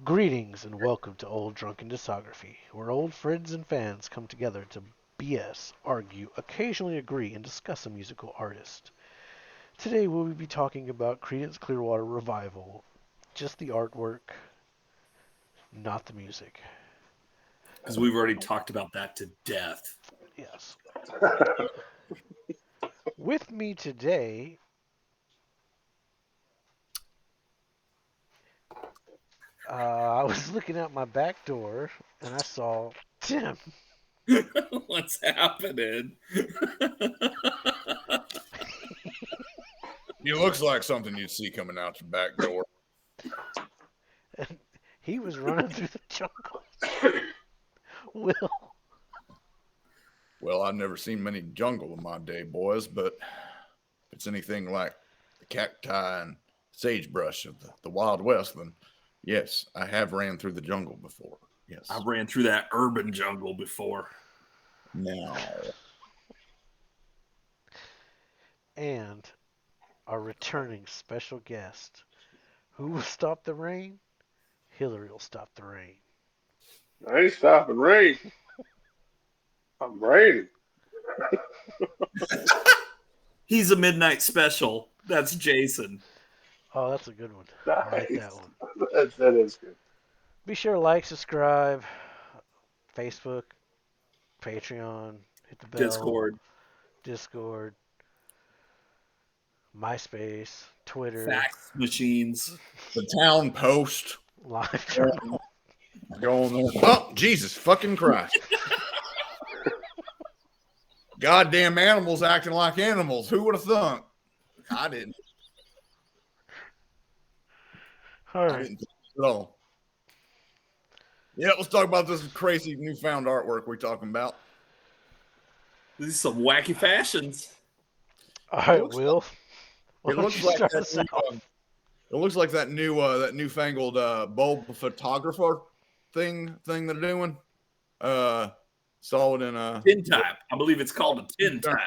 Greetings and welcome to Old Drunken Discography, where old friends and fans come together to BS, argue, occasionally agree, and discuss a musical artist. Today we'll be talking about Creedence Clearwater Revival. Just the artwork, not the music. Because we've already talked about that to death. Yes. With me today, I was looking out my back door and I saw Tim. What's happening? He looks like something you'd see coming out your back door. And he was running through the jungle. Will. Well, I've never seen many jungle in my day, boys, but if it's anything like the cacti and sagebrush of the Wild West, then yes, I have ran through the jungle before. Yes. I ran through that urban jungle before. Now. And our returning special guest. Who will stop the rain? Hillary will stop the rain. I ain't stopping rain. I'm raining. He's a midnight special. That's Jason. Oh, that's a good one. Nice. I like that one. That is good. Be sure to like, subscribe, Facebook, Patreon, hit the bell, Discord, MySpace, Twitter, Fax machines. The Town Post. Live Journal. Go on there. Oh, Jesus fucking Christ. Goddamn animals acting like animals. Who would have thunk? I didn't. All I right. didn't think at all. Yeah, let's talk about this crazy newfound artwork we're talking about. These are some wacky fashions. All right, Will. Why It don't looks you like start that us new, out? it looks like that newfangled bulb photographer thing they're doing. Saw it in Tin type. I believe it's called a tin type.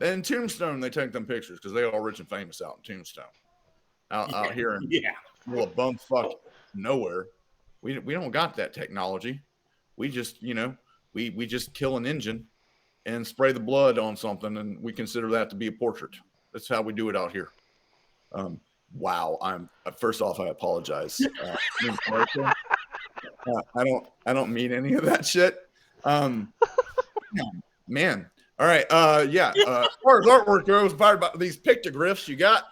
in Tombstone. They take them pictures because they are rich and famous out in Tombstone, out here in well, bumfuck nowhere. We don't got that technology. We just we just kill an engine and spray the blood on something, and we consider that to be a portrait. That's how we do it out here. Wow, I'm first off, I apologize. I don't mean any of that shit. Man. All right. Yeah. As far as artwork goes, about these pictographs you got,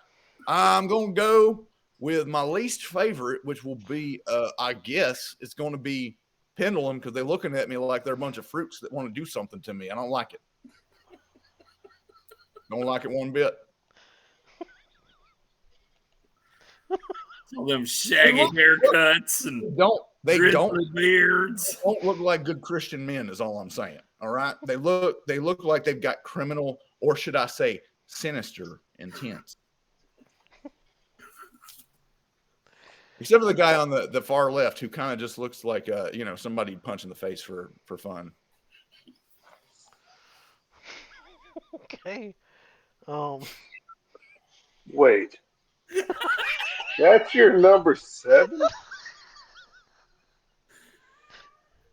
I'm gonna go with my least favorite, which will be, I guess, it's going to be Pendulum because they're looking at me like they're a bunch of fruits that want to do something to me. I don't like it. Don't like it one bit. All them shaggy haircuts and They don't beards. Don't look like good Christian men is all I'm saying. All right. They look like they've got criminal, or should I say sinister intent. Except for the guy on the far left who kind of just looks like somebody punch in the face for fun. Okay. Wait. That's your number 7?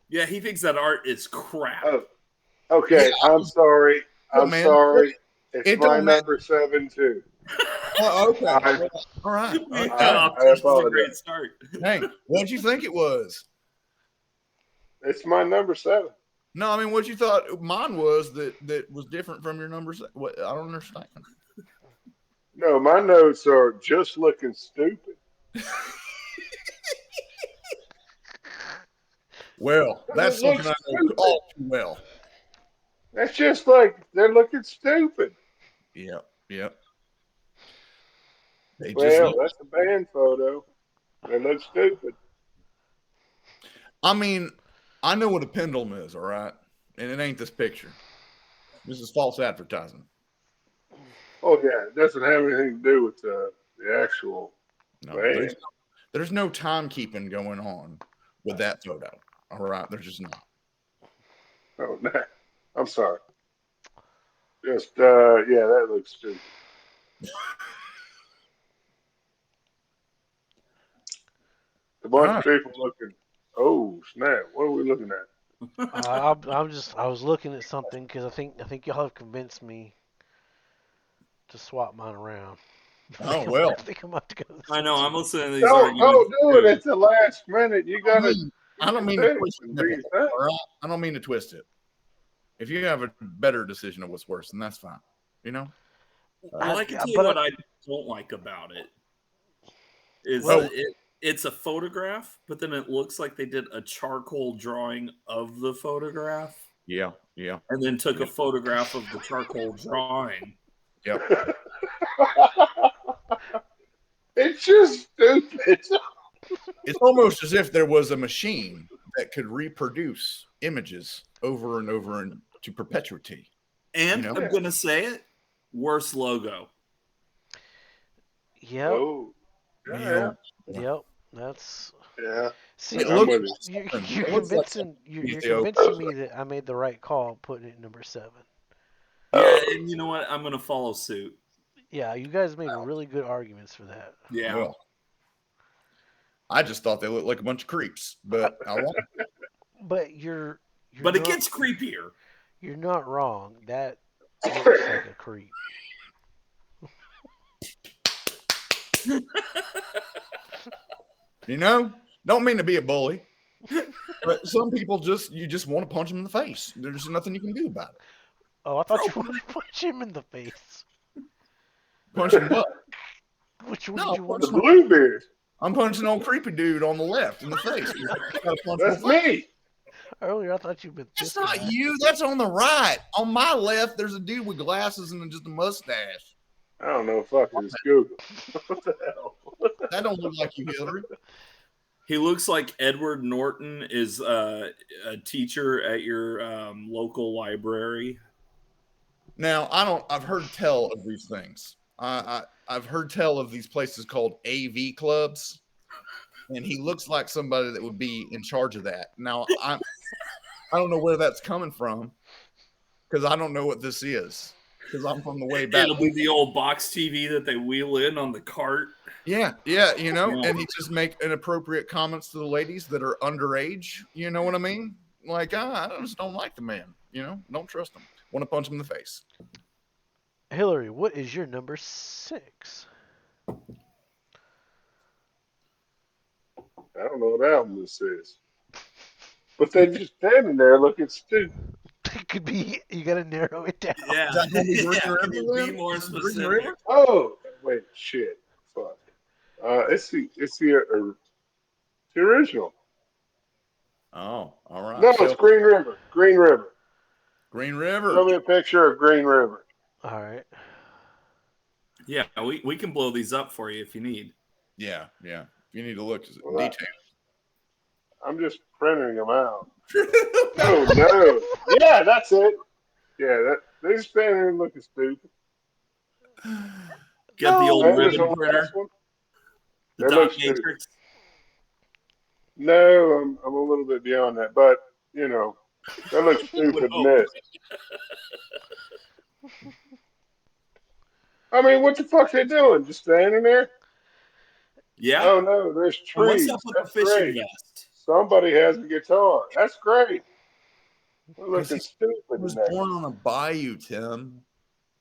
Yeah, he thinks that art is crap. Oh, okay. Yeah. I'm sorry. I'm sorry. It's my number 7 too. Oh, okay. All right. I apologize. A great start. Hey, what'd you think it was? It's my number 7. No, I mean, what you thought mine was that was different from your number 7? What, I don't understand. No, my notes are just looking stupid. Well, that's something I know all too well. That's just like they're looking stupid. Yep. That's a band photo. They look stupid. I mean, I know what a pendulum is, all right? And it ain't this picture. This is false advertising. Oh, yeah. It doesn't have anything to do with the actual band. There's no timekeeping going on with that photo. All right? There's just not. Oh, no. I'm sorry. Just, that looks stupid. A bunch of people looking. Oh snap! What are we looking at? I was looking at something because I think y'all have convinced me to swap mine around. Oh well. I think I'm about to go. I know. I'm listening to these Don't arguments. do it at the last minute. You gotta. I don't mean to twist it. All right? I don't mean to twist it. If you have a better decision of what's worse, then that's fine. You know. Well, I can tell you what I don't like about it. Is it's a photograph, but then it looks like they did a charcoal drawing of the photograph. Yeah, yeah. And then took a photograph of the charcoal drawing. Yep. It's just stupid. It's almost as if there was a machine that could reproduce images over and over and to perpetuity. And I'm going to say it, worst logo. Yep. Oh, yeah. Yep. That's. Yeah. See, you're convincing me that I made the right call putting it number 7. Yeah, and you know what? I'm going to follow suit. Yeah, you guys made really good arguments for that. Yeah. Well, I just thought they looked like a bunch of creeps, but I won't. But you're but it gets creepier. You're not wrong. That looks like a creep. You know, don't mean to be a bully, but some people you just want to punch them in the face. There's nothing you can do about it. Oh, I thought you wanted to punch him in the face. Punch him what? Which one did you want? The Bluebeard. I'm punching old creepy dude on the left in the face. That's me. Earlier, I thought you meant That's not you. That's on the right. On my left, there's a dude with glasses and just a mustache. I don't know. Fuck it. It's Google. What the hell? That don't look like you, Hillary. He looks like Edward Norton is a teacher at your local library. Now, I've heard tell of these things. I've heard tell of these places called AV clubs, and he looks like somebody that would be in charge of that. Now, I don't know where that's coming from because I don't know what this is because I'm from the way back. It'll be the old box TV that they wheel in on the cart. Yeah, you know, and he just make inappropriate comments to the ladies that are underage. You know what I mean? Like, I just don't like the man. You know, don't trust him. Want to punch him in the face. Hillary, what is your number 6? I don't know what album this is. But they're just standing there looking stupid. It could be, you got to narrow it down. Yeah. Be more specific. Oh, wait, shit. Fuck. It's the original. Oh, all right. No, it's Green River. Green River. Green River. Show me a picture of Green River. All right. Yeah, we can blow these up for you if you need. Yeah. You need to look detailed. I'm just printing them out. Oh no! Yeah, that's it. Yeah, they're standing there looking stupid. Get the old ribbon printer. The dot matrix. No, I'm a little bit beyond that, but you know, that looks stupid. I mean, what the fuck they doing? Just standing there? Yeah. Oh no, there's trees. What's up with the fishing vest? Somebody has a guitar. That's great. We're looking stupid. He was born on a bayou, Tim.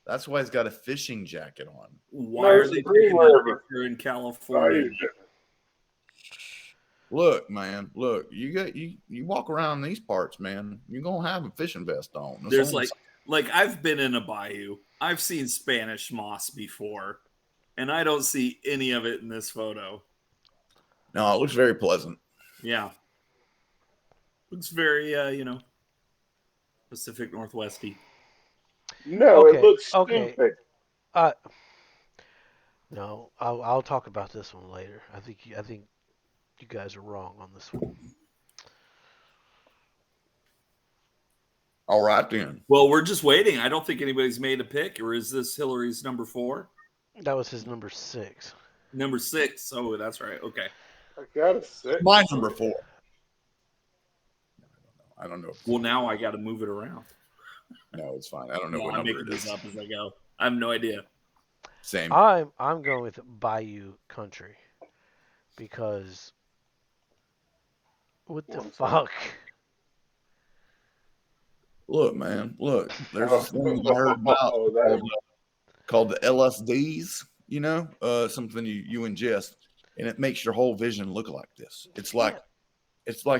That's why he's got a fishing jacket on. Why are they taking that picture in California? Look, man. Look, you walk around these parts, man. You're gonna have a fishing vest on. There's like I've been in a bayou. I've seen Spanish moss before, and I don't see any of it in this photo. No, it looks very pleasant. Yeah. Looks very, Pacific Northwesty. No, it looks stupid. No, I'll talk about this one later. I think you guys are wrong on this one. All right, then. Well, we're just waiting. I don't think anybody's made a pick, or is this Hillary's number 4? That was his number 6. Number 6. Oh, that's right. Okay. I got a 6. My number 4. I don't know. Well, now I got to move it around. No, it's fine. I don't know what I'm number making it is. this up as I go. I have no idea. Same. I'm going with Bayou Country because What the fuck? Look, man, look. There's this thing I heard about called the LSDs. You know, something you ingest, and it makes your whole vision look like this. It's like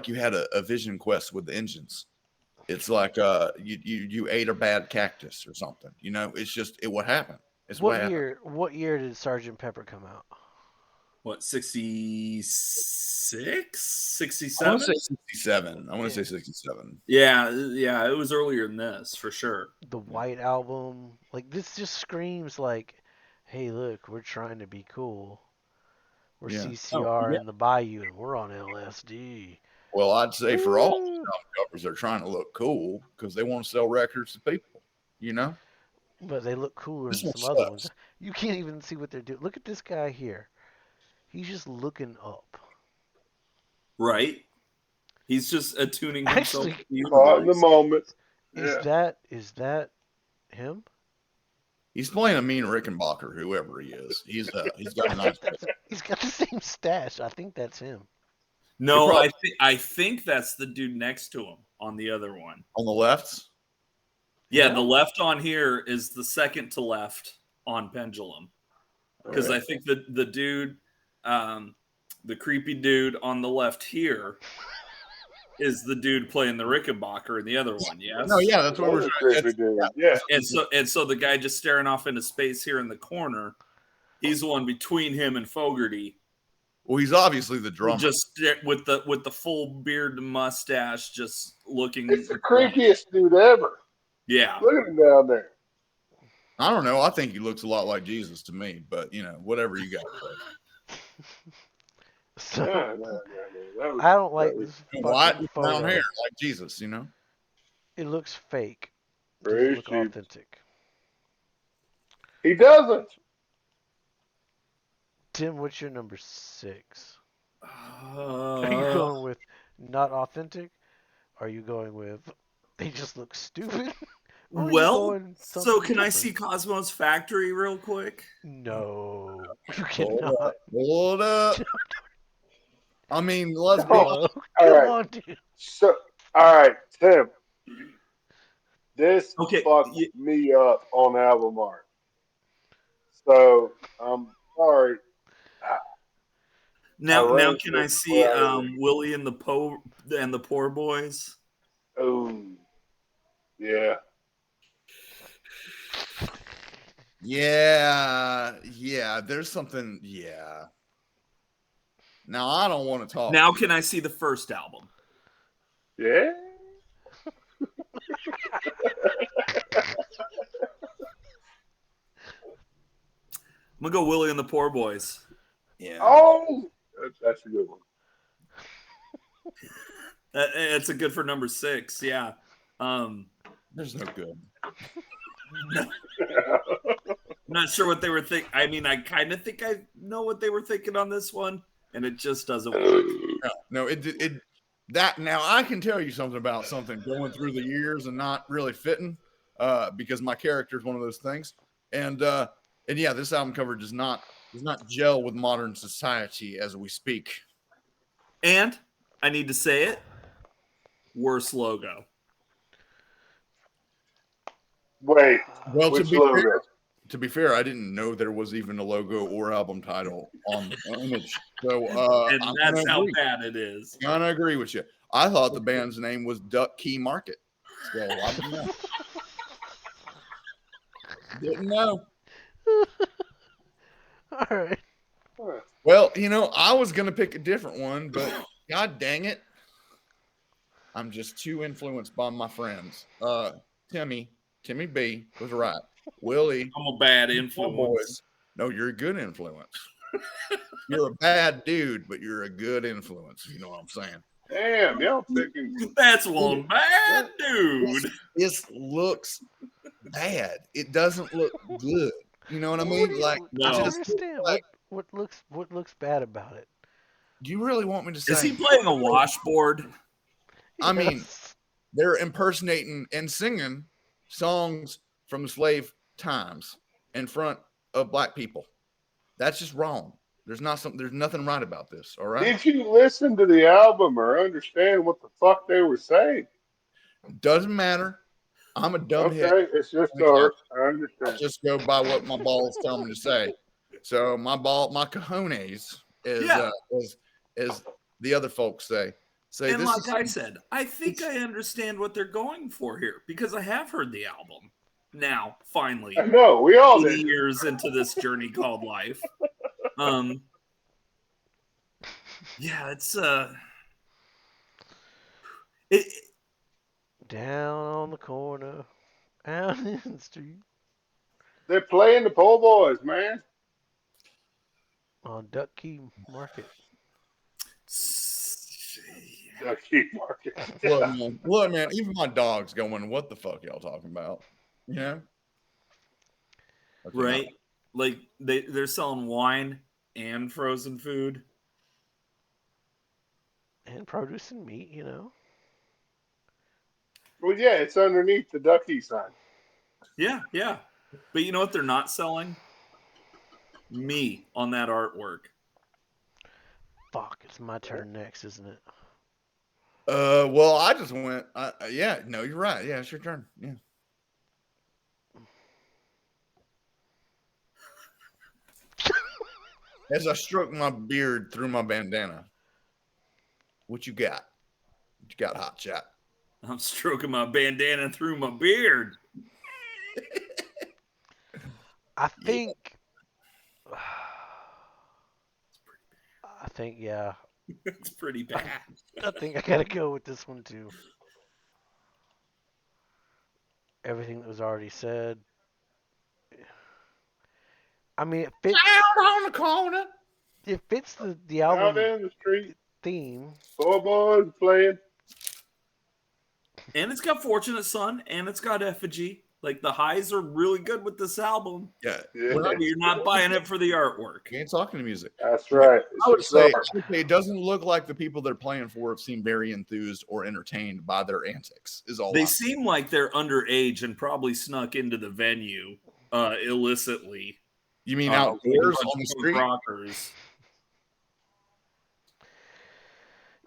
you had a vision quest with the engines. It's like you ate a bad cactus or something. You know, it's just what happened. It's what happened. What year did Sergeant Pepper come out? What, 66? 67? I want to say 67. I want to say 67. Yeah, it was earlier than this for sure. The White Album, like this just screams like, hey, look, we're trying to be cool. We're CCR in the Bayou, and we're on LSD. Well, I'd say for all the album covers, they're trying to look cool because they want to sell records to people, you know? But they look cooler than some other ones. You can't even see what they're doing. Look at this guy here. He's just looking up. Right? He's just attuning himself to the caught in the moment. Is that him? He's playing a mean Rickenbacker, whoever he is. He's got a nice. He's got the same stash. I think that's him. No, I think that's the dude next to him on the other one. On the left? Yeah, the left on here is the second to left on Pendulum. Because I think the dude, the creepy dude on the left here is the dude playing the Rickenbacker in the other one, yes? No, yeah, that's what we're trying to do. Yeah. And so the guy just staring off into space here in the corner, he's the one between him and Fogerty. Well, he's obviously the drummer. Just with the full beard and mustache, just looking. It's the creepiest dude ever. Yeah. Look at him down there. I don't know. I think he looks a lot like Jesus to me, but, you know, whatever you got. So, I don't like this white brown hair like Jesus, you know? It looks fake. It doesn't look authentic. He doesn't. Tim, what's your number 6? Are you going with not authentic? Are you going with they just look stupid? Well, so can I see Cosmo's Factory real quick? No, you cannot. Hold up. I mean, let's be honest. Come on, dude. So, all right, Tim. This fucked me up on album art. So, I'm sorry. Now can I see Willie and the Poor Boys? Oh, yeah. Yeah. There's something. Yeah. Now I don't want to talk. Now can I see the first album? Yeah. I'm gonna go Willie and the Poor Boys. Yeah. Oh, that's a good one. It's a good for number 6. Yeah. There's no good. I'm not sure what they were thinking. I mean, I kind of think I know what they were thinking on this one, and it just doesn't work. No, that now I can tell you something about something going through the years and not really fitting, because my character is one of those things, and yeah, this album cover does not gel with modern society as we speak. And I need to say it, worse logo. Wait, well, to be fair, I didn't know there was even a logo or album title on the image. So, and that's how bad it is. I'm gonna agree with you. I thought the band's name was Duck Key Market. So I didn't know. Didn't know. All right. Well, you know, I was gonna pick a different one, but god dang it, I'm just too influenced by my friends. Timmy B was right. Willie, I'm a bad influence. No, you're a good influence. You're a bad dude, but you're a good influence. You know what I'm saying? Damn, y'all picking. That's one bad dude. This looks bad. It doesn't look good. You know what I mean? Like, no. I just understand what looks bad about it. Do you really want me to say? Is he playing a washboard? I mean, they're impersonating and singing songs from the slave times in front of black people. That's just wrong. There's nothing right about this. All right. Did you listen to the album or understand what the fuck they were saying? Doesn't matter. I'm a dumbhead. Okay, it's just art. I understand. I just go by what my balls tell me to say. So my cojones is the other folks say. And like I said, I think I understand what they're going for here because I have heard the album. Now, finally, I know we all did. Years into this journey called life. Yeah, it's down on the corner, out in the street. They're playing the po' boys, man. On Duck Key Market. Duck Key Market. Look, man, even my dog's going, what the fuck y'all talking about? You know? Okay, right? Like they're selling wine and frozen food. And produce and meat, you know. Well, yeah, it's underneath the Ducky sign. Yeah, yeah. But you know what they're not selling? Me on that artwork. Fuck, it's my turn next, isn't it? Well, I just went. Yeah, no, you're right. Yeah, it's your turn. Yeah. As I stroke my beard through my bandana, what you got? What you got, hot shot? I'm stroking my bandana through my beard. I think. Yeah. It's pretty bad. I think I gotta go with this one too. Everything that was already said. I mean, it fits. Down on the corner. It fits the album out in the street theme. Po' boys playing. And it's got Fortunate Son, and it's got Effigy. Like, the highs are really good with this album. Yeah. You're not buying it for the artwork. We ain't talking to music. That's right. I would say it doesn't look like the people they're playing for seem very enthused or entertained by their antics. Is all they seem like they're underage and probably snuck into the venue illicitly. You mean outdoors on the street? Rockers.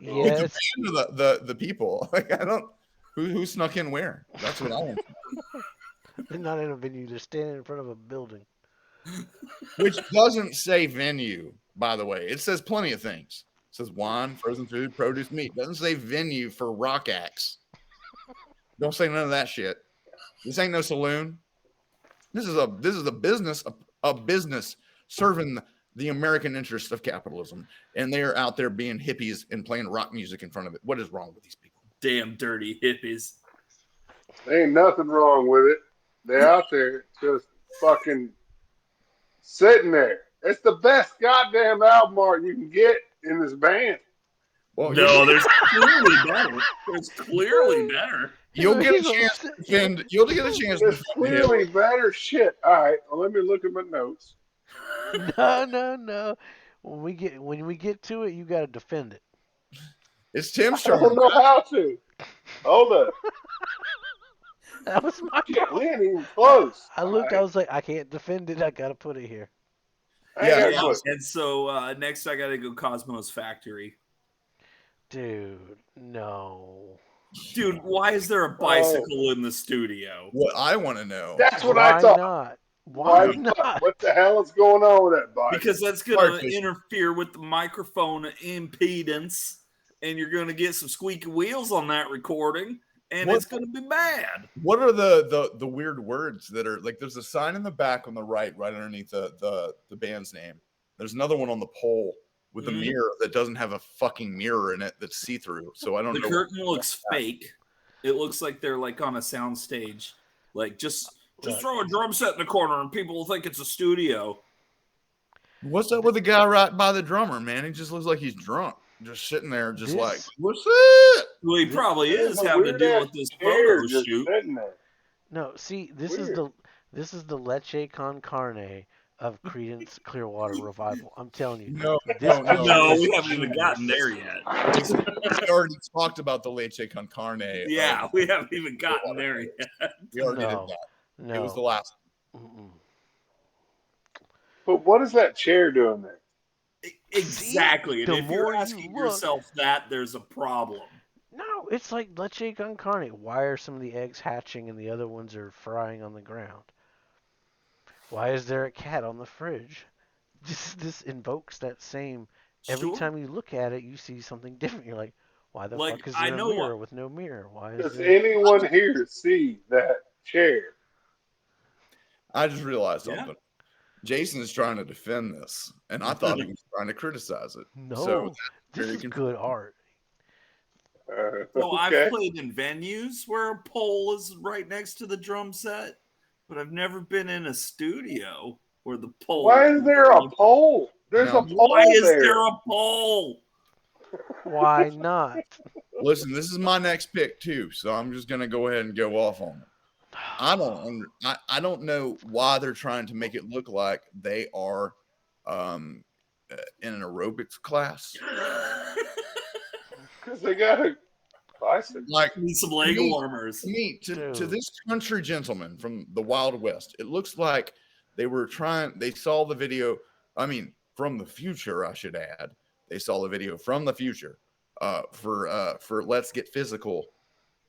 Yes. The people. Like, I don't. Who snuck in where? That's what I want. They're not in a venue. They're standing in front of a building. Which doesn't say venue, by the way. It says plenty of things. It says wine, frozen food, produce, meat. It doesn't say venue for rock acts. Don't say none of that shit. This ain't no saloon. This is a business serving the American interest of capitalism. And they are out there being hippies and playing rock music in front of it. What is wrong with these people? Damn dirty hippies. There ain't nothing wrong with it. They're out there just fucking sitting there. It's the best goddamn album art you can get in this band. Well, no, there's clearly better. There's clearly better. You'll get a chance to defend. You'll get a chance. There's clearly better shit. All right, well, let me look at my notes. No. When we get to it, you got to defend it. It's Tim's I turn. don't know how to. Hold up. That was my fault. We ain't even close. I looked. Right. I was like, I can't defend it. I got to put it here. Yeah. And so next, I got to go Cosmo's Factory. Dude, no. Dude, why is there a bicycle in the studio? What I want to know. That's what I thought. Not? Why not? What the hell is going on with that bike? Because that's going to interfere with the microphone impedance, and you're going to get some squeaky wheels on that recording, and it's going to be bad. What are the weird words that are like? There's a sign in the back on the right underneath the band's name. There's another one on the pole with a mirror that doesn't have a fucking mirror in it that's see-through. So I don't know. The curtain looks fake. It looks like they're like on a sound stage. Like just throw a drum set in the corner and people will think it's a studio. What's up with the guy right by the drummer, man? He just looks like he's drunk. Just sitting there, just like, what's it? Well, he probably is having to deal with this photo shoot. No, see, this is the leche con carne of Creedence Clearwater Revival. I'm telling you. No, we haven't even gotten there yet. We already talked about the leche con carne. Yeah, we haven't even gotten there yet. We already did that. No. It was the last. But what is that chair doing there? Exactly. See? And The if you're more asking you look, yourself that, there's a problem. no, it's like leche con carne. Why are some of the eggs hatching and the other ones are frying on the ground? Why is there a cat on the fridge? This invokes that same. Every Sure. time you look at it, you see something different. You're like, why the Like, fuck is I there a know mirror with no mirror? Why is Does there? anyone here see that chair? I just realized Yeah. something. Jason is trying to defend this, and I thought he was trying to criticize it. So No, this very is good art. So I've Okay. played in venues where a pole is right next to the drum set, but I've never been in a studio where the pole. Why is there a pole? There's No. a pole Why is there. there a pole? Why not? Listen, this is my next pick too, so I'm just gonna go ahead and go off on it. I don't know why they're trying to make it look like they are in an aerobics class. Because they got a bicycle. Like Need some leg warmers. to this country gentleman from the Wild West, it looks like they saw the video. I mean, from the future, I should add. They saw the video from the future for Let's Get Physical.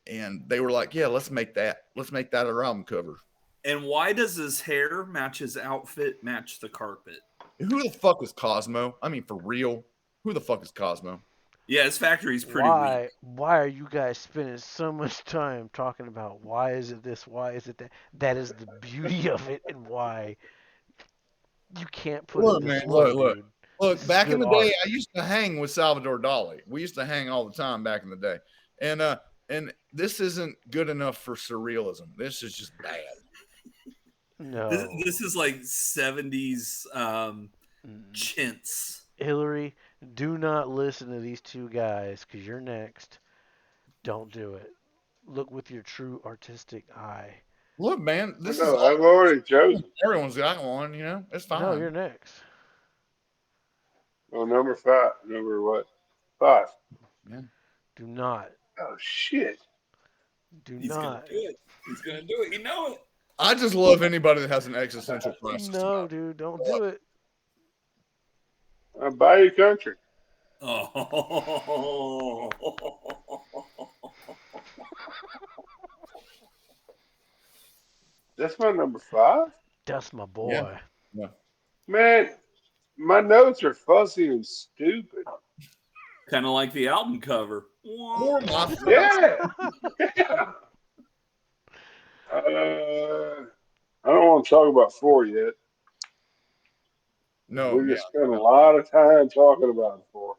And they were like, yeah, let's make that a album cover. And why does his hair match his outfit, match the carpet? Who the fuck is Cosmo? I mean, for real, who the fuck is Cosmo? Yeah, his factory's pretty weak. Why are you guys spending so much time talking about why is it this, why is it that? That is the beauty of it, and why you can't put it this low, dude. Look, back in the art. day, I used to hang with Salvador Dali. We used to hang all the time back in the day. And this isn't good enough for surrealism. This is just bad. No. This is like 70s chintz. Hillary, do not listen to these two guys, because you're next. Don't do it. Look with your true artistic eye. Look, man, I've already chosen. Everyone's got one, it's fine. No, you're next. Oh, number 5. Number what? 5. Yeah. Do not. Oh, shit. He's gonna do it. He's gonna do it. You know it. I just love anybody that has an existential crisis. No, dude, don't do it. Bayou Country. Oh. That's my number 5? That's my boy. Yeah. Man, my notes are fuzzy and stupid. Kind of like the album cover. Or my Yeah. Yeah. I don't want to talk about 4 yet. No, We just spent a lot of time talking about 4.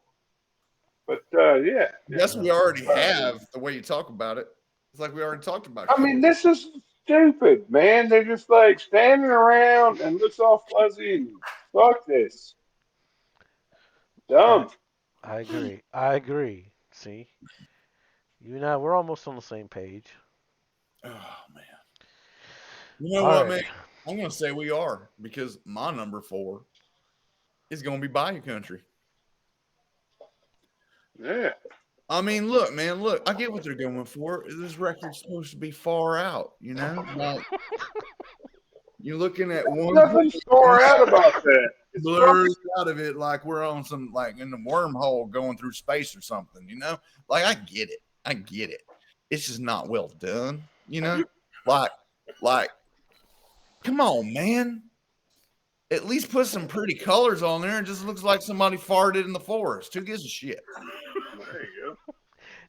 But yeah. Yes, we already have the way you talk about it. It's like we already talked about it. I mean, this is stupid, man. They're just like standing around and looks all fuzzy and fuck this. Dumb. I agree. See? You and I, we're almost on the same page. Oh man. You know All what, right. man? I'm gonna say we are, because my number 4 is gonna be Bayou Country. Yeah. I mean, look, man, look. I get what they're going for. This record's supposed to be far out, Like, you're looking at one Nothing far out about that. It's blurry out of it, like we're on some, like in the wormhole going through space or something. Like I get it. It's just not well done. Like, come on, man. At least put some pretty colors on there. It just looks like somebody farted in the forest. Who gives a shit? There you go.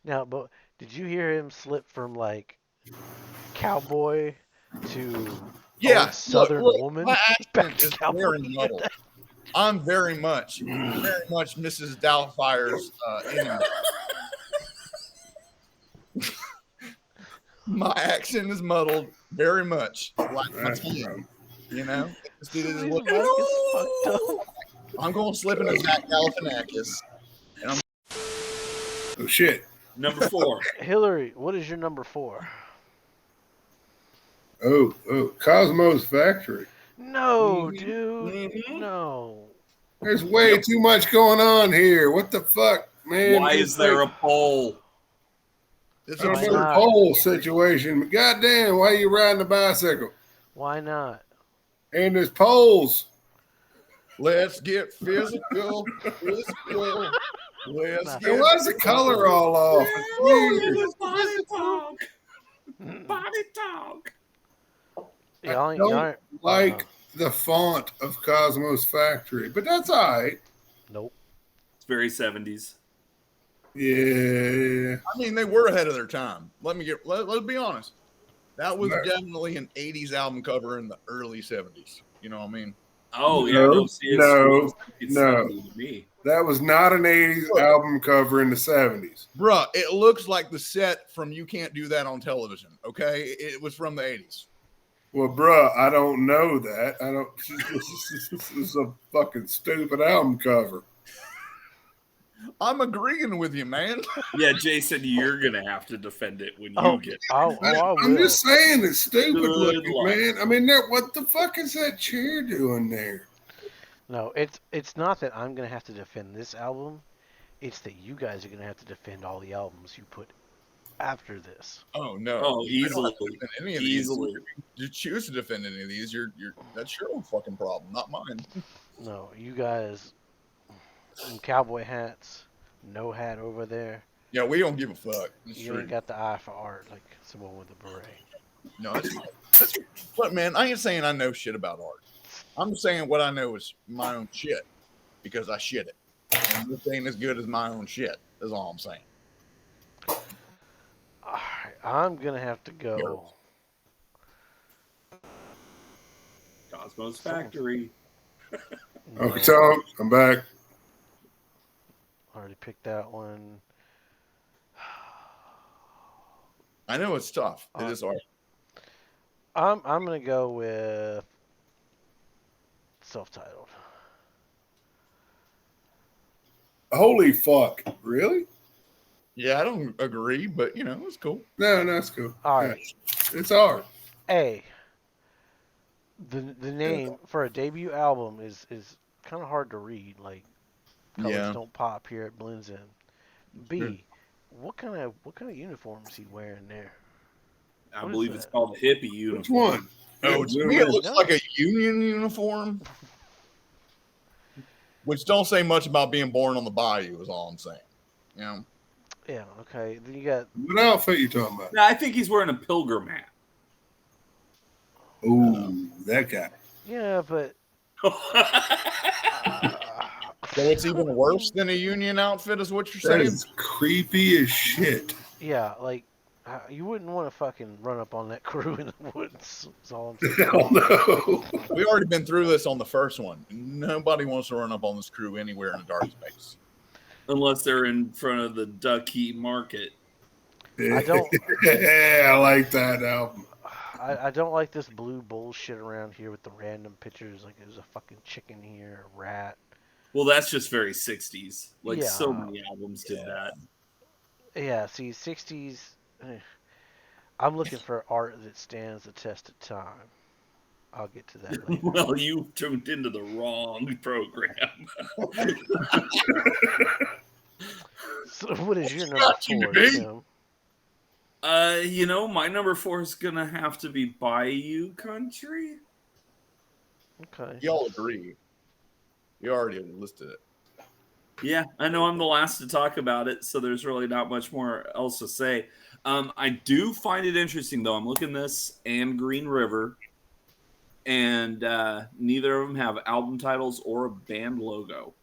Now, but did you hear him slip from like cowboy to old Southern woman? My Back accent to is cowboy. very muddled. I'm very much Mrs. Doubtfire's enemy. My accent is muddled very much, like my tongue. I'm going to slip into Zach Galifianakis. Oh shit. Number 4. Hillary, what is your number 4? Oh, Cosmo's Factory. No, dude. No. There's way too much going on here. What the fuck, man? Why is there a pole? It's a pole situation. But goddamn, why are you riding a bicycle? Why not? And there's poles. Let's get physical. Physical. Let's And get why is the color all off? It's weird. Body talk. Body talk. I don't like the font of Cosmos Factory, but that's all right. Nope. It's very 70s. Yeah. I mean, they were ahead of their time. Let's be honest. That was definitely an 80s album cover in the early 70s. You know what I mean? Oh, No, yeah. No. To me. That was not an 80s album cover in the 70s. Bruh, it looks like the set from You Can't Do That on Television, okay? It was from the 80s. Well, bruh, I don't know that. I don't. This is a fucking stupid album cover. I'm agreeing with you, man. Yeah, Jason, you're going to have to defend it when you get it. I will. I'm just saying it's stupid Good looking, luck. man. I mean, what the fuck is that chair doing there? No, it's not that I'm gonna have to defend this album. It's that you guys are gonna have to defend all the albums you put after this. Oh no! Oh, easily. Any of Easily. these, you choose to defend any of these, that's your own fucking problem, not mine. No, you guys, cowboy hats, no hat over there. Yeah, we don't give a fuck. It's You true. ain't got the eye for art like someone with a beret. No, that's look, man. I ain't saying I know shit about art. I'm saying what I know is my own shit because I shit it. And this ain't as good as my own shit. Is all I'm saying. All right, I'm gonna have to go. Cosmos Factory. Okay, Tom, I'm back. Already picked that one. I know it's tough. It is art. I'm gonna go with self-titled. Holy fuck! Really? Yeah, I don't agree, but it's cool. No, it's cool. All right. Yeah, it's art. A. The name for a debut album is kind of hard to read. Like colors don't pop here. It blends in. B. What kind of uniform is he wearing there? I believe it's called a hippie uniform. Which one? Oh, to me it looks like a union uniform. Which don't say much about being born on the bayou is all I'm saying. Yeah, okay. Then you got... What outfit you talking about? No, I think he's wearing a pilgrim hat. Ooh, that guy. Yeah, but... So it's even worse than a union outfit is what you're That saying? is creepy as shit. Yeah, like, you wouldn't want to fucking run up on that crew in the woods. That's all I'm saying. Hell no. We already been through this on the first one. Nobody wants to run up on this crew anywhere in a dark space. Unless they're in front of the Ducky Market. I don't... Yeah, I like that album. I don't like this blue bullshit around here with the random pictures. Like, there's a fucking chicken here, a rat. Well, that's just very 60s. Like, Yeah. so many albums did that. Yeah, see, 60s... I'm looking for art that stands the test of time. I'll get to that later. Well, you tuned into the wrong program. So what is your number 4, Tim? My number 4 is gonna have to be Bayou Country. Okay. Y'all agree. You already listed it. Yeah, I know I'm the last to talk about it, so there's really not much more else to say. I do find it interesting, though. I'm looking at this and Green River, and neither of them have album titles or a band logo.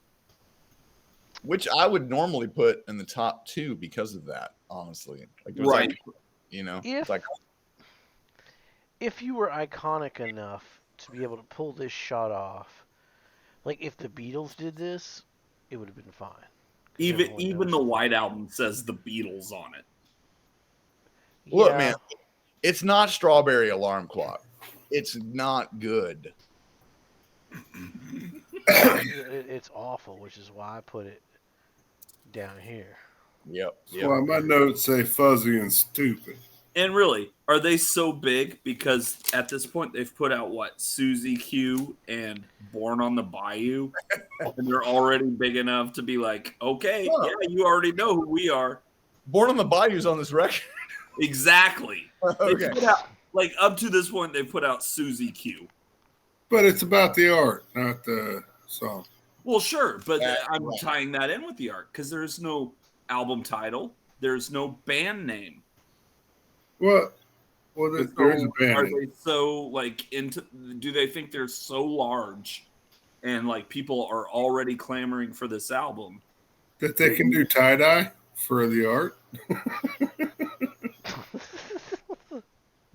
Which I would normally put in the top 2 because of that, honestly. Like, Right. If you were iconic enough to be able to pull this shot off, like if the Beatles did this, it would have been fine. Even the White Album says the Beatles on it. Look, man, it's not Strawberry Alarm Clock. It's not good. It's awful, which is why I put it down here. Yep. Well, my notes say fuzzy and stupid. And really, are they so big? Because at this point, they've put out, Suzy Q and Born on the Bayou? And they're already big enough to be like, okay, yeah, you already know who we are. Born on the Bayou's on this record. Exactly. Okay. They put out, up to this point, they've put out Suzy Q. But it's about the art, not the So. Well, sure, but I'm tying that in with the art because there's no album title, there's no band name. Well, there is a band. Are they so like into? Do they think they're so large, and like people are already clamoring for this album that they can do tie dye for the art?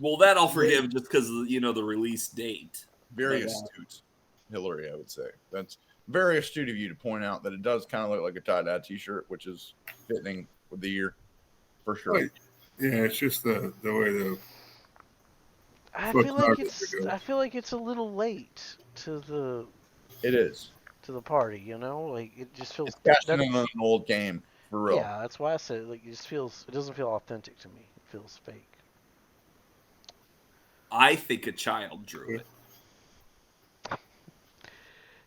Well, that I'll forgive just because the release date. Very astute, Hillary. I would say that's very astute of you to point out that it does kind of look like a tie-dye T-shirt, which is fitting with the year for sure. Right. Yeah, it's just the way the. I feel like it's a little late to the. It is to the party, like it just feels. It's cashing in on an old game for real. Yeah, that's why I said like it doesn't feel authentic to me. It feels fake. I think a child drew it.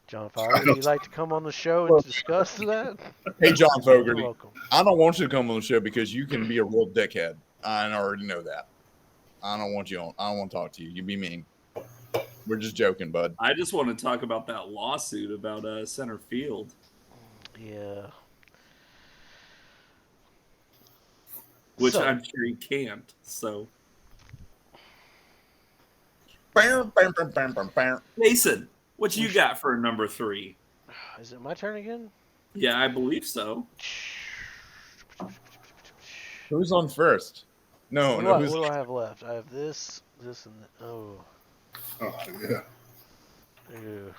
John Fogerty, would you like to come on the show and discuss that? Hey, John Fogerty. You're welcome. I don't want you to come on the show because you can be a real dickhead. I already know that. I don't want you on. I don't want to talk to you. You be mean. We're just joking, bud. I just want to talk about that lawsuit about center field. Yeah. Which I'm sure he can't. So. Jason, what you got for number 3? Is it my turn again? Yeah, I believe so. Who's on first? No. What do I have left? I have this, and this. Oh. Oh yeah. Ew.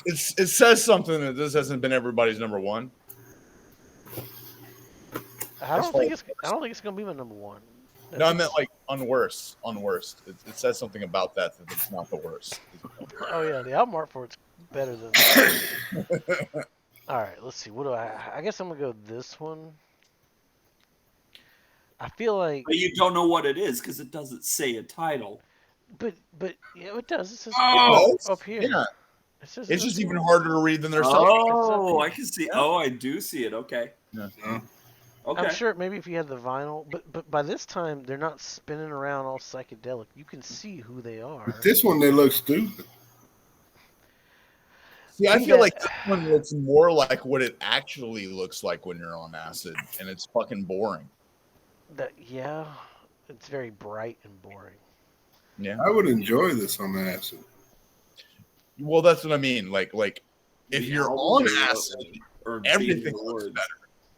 It says something that this hasn't been everybody's number one. I don't think it's gonna be my number one. No, I meant like on worst. It says something about that it's not the worst. Oh yeah, the album art for it's better than. All right, let's see. What do I guess I'm gonna go this one. I feel like. But you don't know what it is because it doesn't say a title. But yeah, it does. It says up here. Yeah. It's just even harder to read than their stuff. Oh, I can see. Oh, I do see it. Okay. Yeah. Okay. I'm sure maybe if you had the vinyl, but by this time they're not spinning around all psychedelic. You can see who they are. But this one, they look stupid. See, I feel like this one looks more like what it actually looks like when you're on acid, and it's fucking boring. Yeah, it's very bright and boring. Yeah, I would enjoy this on acid. Well, that's what I mean. Like if you're on acid, everything looks better.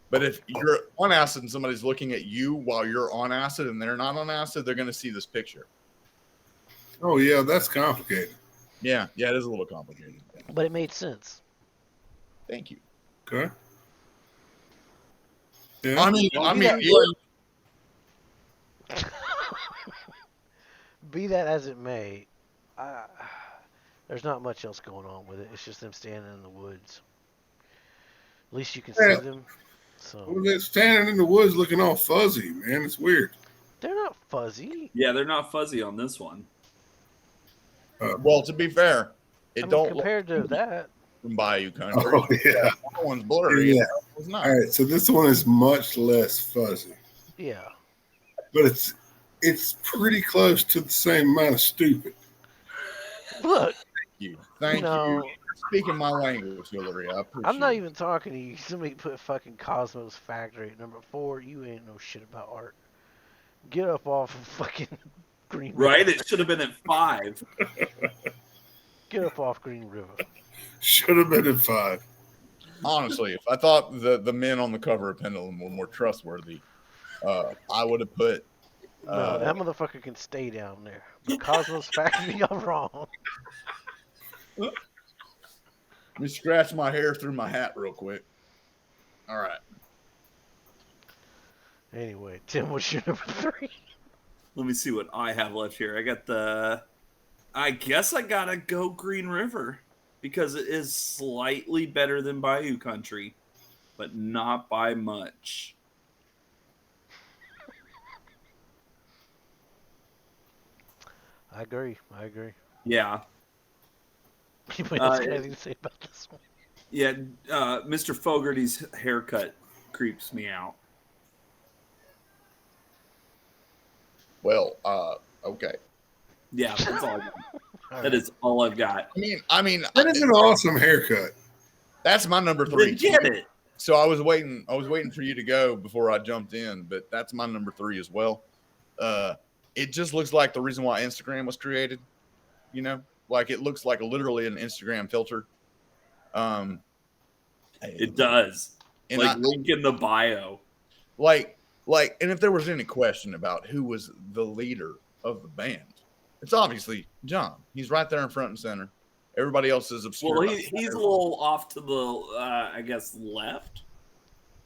But if you're on acid and somebody's looking at you while you're on acid and they're not on acid, they're going to see this picture. Oh, yeah, that's complicated. Yeah, it is a little complicated. But it made sense. Thank you. Okay. Yeah. I mean, be that as it may, there's not much else going on with it. It's just them standing in the woods. At least you can see them. So. Well, they're standing in the woods looking all fuzzy, man. It's weird. They're not fuzzy. Yeah, they're not fuzzy on this one. Well, to be fair, don't compared to that from Bayou Country. Oh yeah, that one's blurry. Yeah. It's not. All right, so this one is much less fuzzy. Yeah, but it's pretty close to the same amount of stupid. Look. Thank you. Speaking my language, Hillary. I appreciate I'm not even talking to you. Somebody put fucking Cosmos Factory at number 4. You ain't no shit about art. Get up off of fucking Green River. Right? It should have been at 5. Get up off Green River. Should have been at 5. Honestly, if I thought the men on the cover of Pendulum were more trustworthy, I would have put. No, that motherfucker can stay down there. But Cosmos Factory, y'all wrong. Let me scratch my hair through my hat real quick. All right. Anyway, Tim, what's your number 3? Let me see what I have left here. I guess I gotta go Green River because it is slightly better than Bayou Country, but not by much. I agree. Yeah. Anybody else got anything to say about this one? Yeah, Mr. Fogarty's haircut creeps me out. Well, okay. Yeah, that's all I got. That is all I've got. I mean, that is an awesome haircut. That's my number 3. Get it. So I was waiting for you to go before I jumped in, but that's my number 3 as well. It just looks like the reason why Instagram was created. Like it looks like literally an Instagram filter. It does. And like link in the bio. Like, and if there was any question about who was the leader of the band, it's obviously John. He's right there in front and center. Everybody else is obscure. Well, he's a little off to the, I guess, left.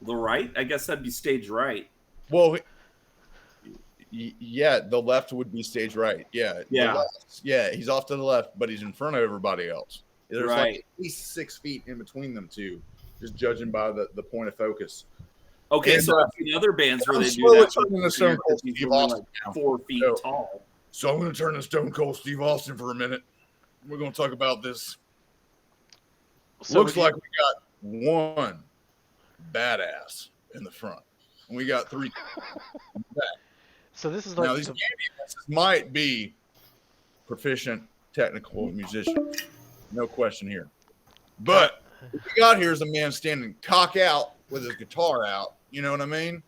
The right? I guess that'd be stage right. Well, yeah, the left would be stage right. Yeah. Yeah, he's off to the left, but he's in front of everybody else. There's like at least 6 feet in between them two, just judging by the point of focus. Okay, and so I've seen other bands where they do that. He's like 4 feet tall. So I'm going to turn to Stone Cold Steve Austin for a minute. We're going to talk about this. So looks like we got one badass in the front, and we got 3 in the back. So this is like now these might be proficient technical musicians, no question here. But what we got here is a man standing cock out with his guitar out. You know what I mean?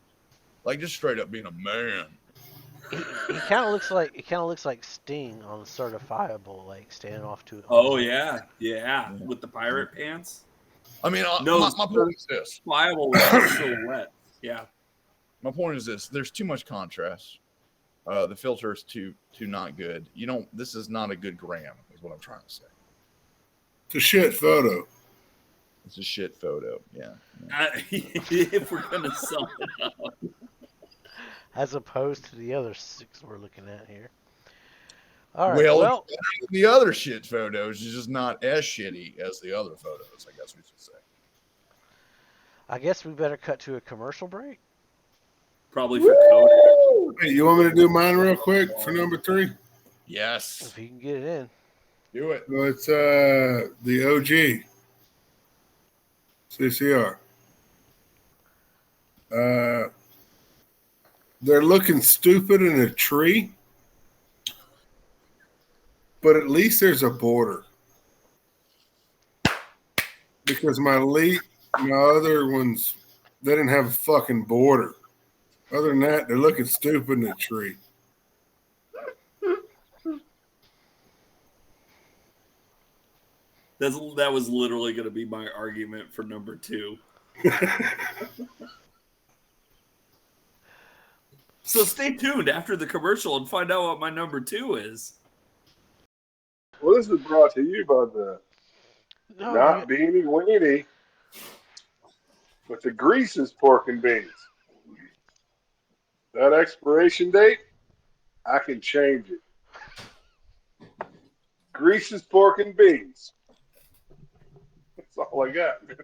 Like just straight up being a man. He kind of looks like Sting on Certifiable, like standing off to. Oh yeah, with the pirate pants. I mean, my point is this: Certifiable with silhouette. Yeah. My point is this: there's too much contrast. The filter is too not good. This is not a good gram, is what I'm trying to say. It's a shit photo. It's a shit photo. Yeah. If we're gonna sum it up. As opposed to the other 6 we're looking at here. All right. Well, the other shit photos is just not as shitty as the other photos, I guess we should say. I guess we better cut to a commercial break. Probably for Cody. Hey, you want me to do mine real quick for number 3? Yes. If you can get it in. Do it. Well, it's the OG. CCR. They're looking stupid in a tree, but at least there's a border. Because my other ones, they didn't have a fucking border. Other than that, they're looking stupid in a tree. That was literally going to be my argument for number 2. So stay tuned after the commercial and find out what my number 2 is. Well, this is brought to you by the not Beanie Weenie, but the Grease's Pork and Beans. That expiration date, I can change it. Grease's Pork and Beans. That's all I got, man.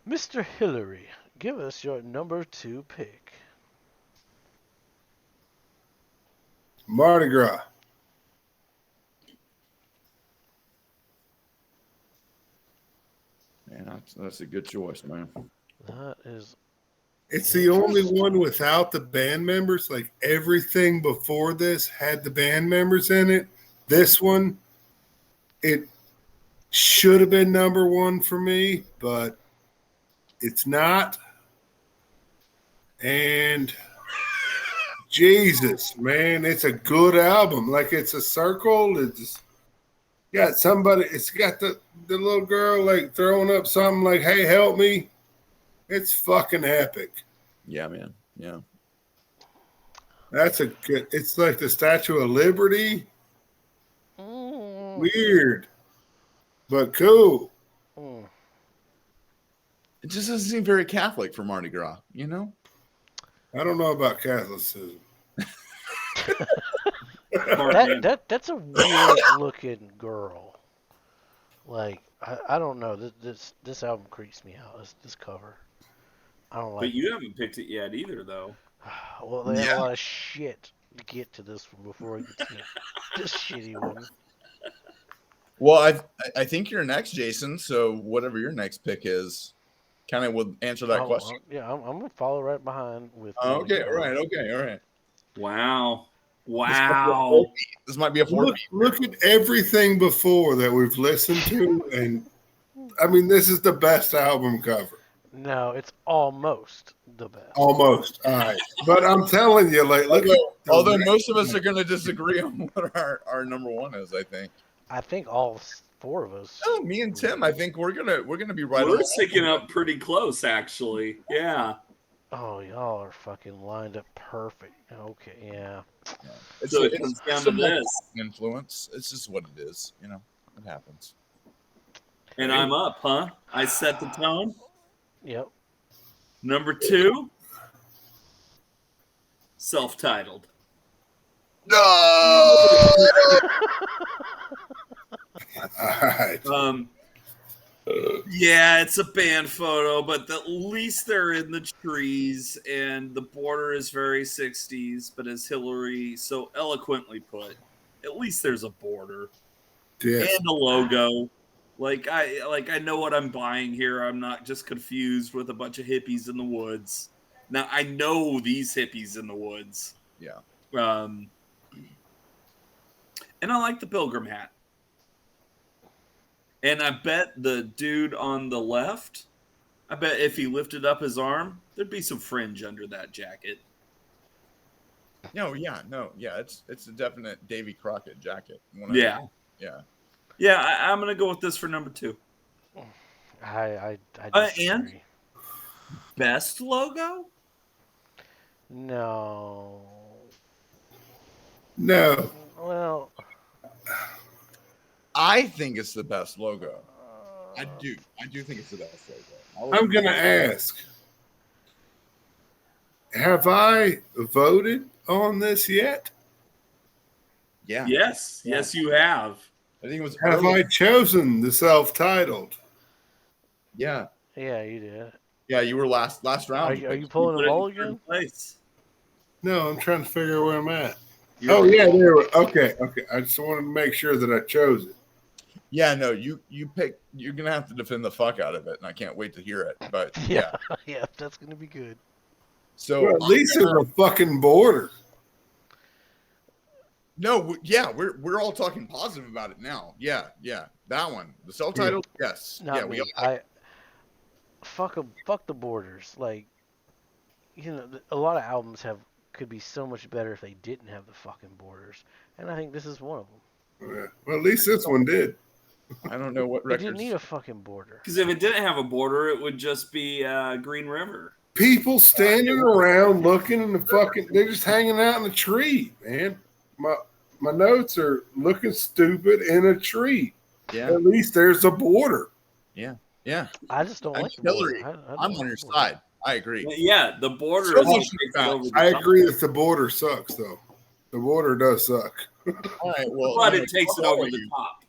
Mr. Hillary, give us your number 2 pick. Mardi Gras. Man, that's a good choice, man. That is. It's the only one without the band members. Like everything before this had the band members in it. This one, it should have been number 1 for me, but it's not. And Jesus, man, it's a good album. Like it's a circle. It's got somebody. It's got the little girl like throwing up something like, "Hey, help me." It's fucking epic. Yeah, man. Yeah. That's a good. It's like the Statue of Liberty. Weird, but cool. It just doesn't seem very Catholic for Mardi Gras, you know? I don't know about Catholicism. That's a weird looking girl. Like I don't know. This album creeps me out. This cover. I don't like. But you haven't picked it yet either, though. Well, they have a lot of shit to get to this one before it gets to this shitty one. Well, I think you're next, Jason. So whatever your next pick is. kind of would answer that question. Yeah, I'm gonna follow right behind with. Okay, all right. Wow. This might be a 4 Look at everything before that we've listened to, and I mean, this is the best album cover. No, it's almost the best. Almost. All right. But I'm telling you, like, look. Although most of us are going to disagree on what our number one is, I think. I think all 4 of us. Oh, me and Tim, I think we're gonna be right. We're sticking up pretty close, actually. Yeah. Oh, y'all are fucking lined up perfect. Okay, yeah. So it comes down to this. Influence. It's just what it is, you know. It happens. And I'm up, huh? I set the tone. Yep. Number 2, self-titled. No. All right. Yeah, it's a band photo, but at least they're in the trees, and the border is very 60s. But as Hillary so eloquently put, at least there's a border and a logo. Like I know what I'm buying here. I'm not just confused with a bunch of hippies in the woods. Now I know these hippies in the woods. Yeah. And I like the pilgrim hat. And I bet the dude on the left, I bet if he lifted up his arm, there'd be some fringe under that jacket. No, it's a definite Davy Crockett jacket. Yeah. I'm gonna go with this for number 2. I and best logo? No. Well, I think it's the best logo. I do think it's the best logo. I'm gonna ask: have I voted on this yet? Yeah. Yes, you have. I think it was. Have I chosen the self-titled? Yeah. Yeah, you did. Yeah, you were last round. Are you pulling them all again? Place. No, I'm trying to figure out where I'm at. There. Okay. I just wanted to make sure that I chose it. Yeah, no, you pick. You're gonna have to defend the fuck out of it, and I can't wait to hear it. But yeah, that's gonna be good. So at least there's a fucking border. No, we're all talking positive about it now. Yeah, that one, the self-titled, yes, Not me. Fuck the borders. Like, a lot of albums could be so much better if they didn't have the fucking borders, and I think this is one of them. Yeah. Well, at least this one did. I don't know what records. It didn't need a fucking border. Because if it didn't have a border, it would just be Green River. People standing around looking in the fucking. They're just hanging out in the tree, man. My notes are looking stupid in a tree. Yeah. At least there's a border. Yeah. I just don't like the Hillary, border. I'm on your side. I agree. Yeah, the border. I agree that the border sucks, though. The border does suck. All right. Well, but it takes it over the top.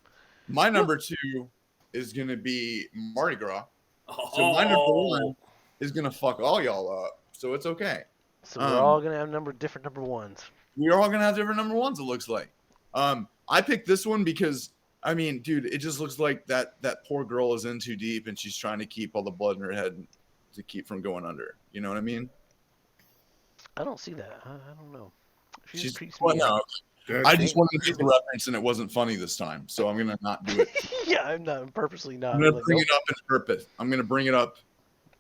My number 2 is going to be Mardi Gras. So my number 1 is going to fuck all y'all up. So it's okay. So we're all going to have different number 1s. We're all going to have different number 1s, it looks like. I picked this one because, I mean, dude, it just looks like that poor girl is in too deep and she's trying to keep all the blood in her head to keep from going under. You know what I mean? I don't see that. I don't know. She's no. I just wanted to make the reference, and it wasn't funny this time, so I'm gonna not do it. Yeah, I'm purposely not. I'm gonna bring it up in purpose. I'm gonna bring it up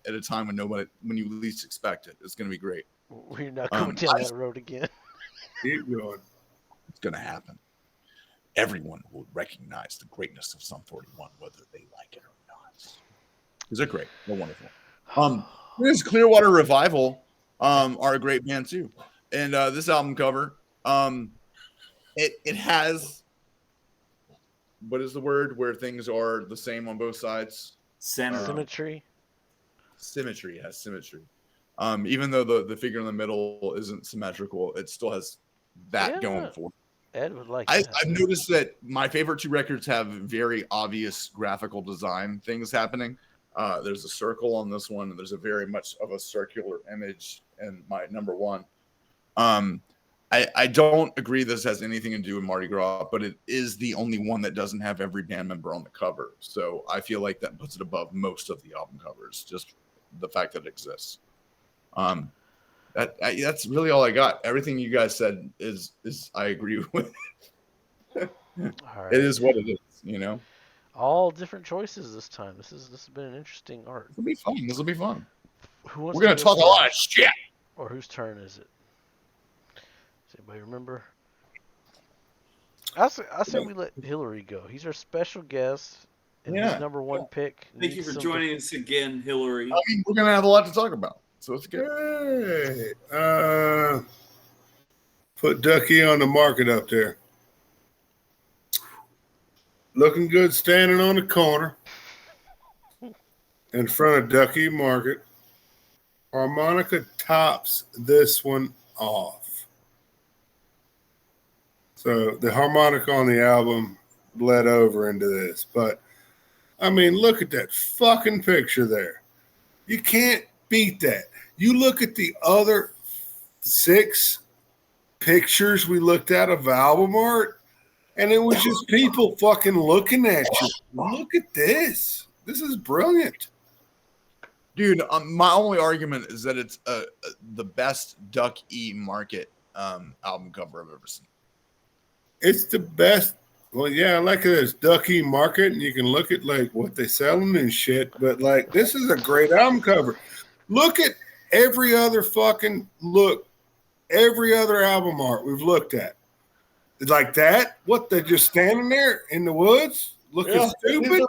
at a time when you least expect it. It's gonna be great. We're not going down that road again. Keep going. It's gonna happen. Everyone will recognize the greatness of Sum 41, whether they like it or not. Because they're great. They're wonderful. Creedence Clearwater Revival are a great band too, and this album cover. It has, what is the word where things are the same on both sides? Symmetry. Symmetry. It has symmetry. Even though the figure in the middle isn't symmetrical, it still has that going for it. Ed would like I've noticed that my favorite 2 records have very obvious graphical design things happening. There's a circle on this one, and there's a very much of a circular image in my number 1. I don't agree this has anything to do with Mardi Gras, but it is the only one that doesn't have every band member on the cover. So I feel like that puts it above most of the album covers, just the fact that it exists. That's really all I got. Everything you guys said is I agree with. All right. It is what it is, you know. All different choices this time. This has been an interesting art. This will be fun. This will be fun. Who wants We're gonna go talk a first? lot of shit. Or whose turn is it? Does anybody remember? I say we let Hillary go. He's our special guest and his number one pick. Thank you for joining us again, Hillary. I mean, we're gonna have a lot to talk about, so it's good. Okay. Put Ducky on the market up there. Looking good standing on the corner in front of Ducky Market. Harmonica tops this one off. So the harmonica on the album bled over into this. But, I mean, look at that fucking picture there. You can't beat that. You look at the other 6 pictures we looked at of album art, and it was just people fucking looking at you. Look at this. This is brilliant. Dude, my only argument is that it's the best Duck E Market album cover I've ever seen. It's the best. Well, yeah, I like it as Ducky Market, and you can look at like what they're selling and shit. But like, this is a great album cover. Look at every other album art we've looked at. It's like that. What, they're just standing there in the woods looking stupid?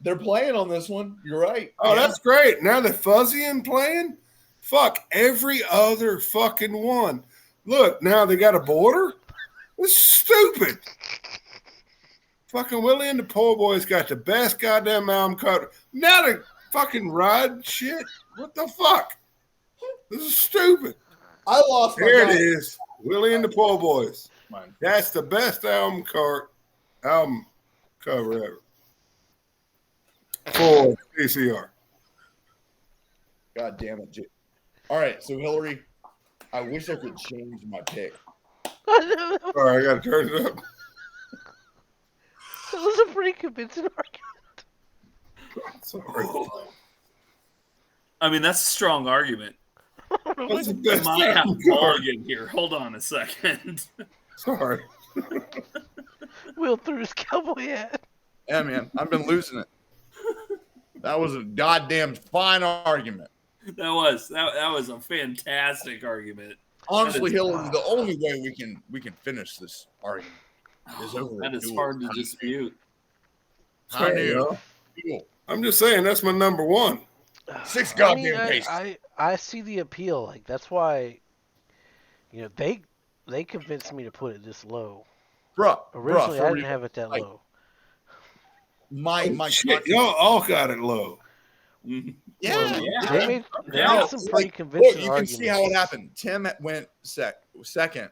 They're playing on this one. You're right. Oh, that's great. Now they're fuzzy and playing? Fuck every other fucking one. Look, now they got a border? It's stupid. Fucking Willie and the Poor Boys got the best goddamn album cover. Now they fucking ride shit. What the fuck? This is stupid. I lost my Here mind. it is. Willie and the Poor Boys. Mine. That's the best album cover ever. For PCR. God damn it. All right, so Hillary, I wish I could change my pick. All right, I got to turn it up. That was a pretty convincing argument. Sorry. I mean, that's a strong argument. What's the best Might have album Paul cover? again here. Hold on a second. Sorry. Will threw his cowboy hat. Yeah, man, I've been losing it. That was a goddamn fine argument. That was a fantastic argument. Honestly, Hillary, the only way we can finish this argument is over. That is hard to dispute. I knew. I'm just saying that's my number one. 6 goddamn paces. I see the appeal. Like, that's why, they convinced me to put it this low. Originally, I didn't have it that low. My Shit, y'all all got it low. Yeah. They made some pretty Look, convincing you can arguments. see how it happened. Tim went second,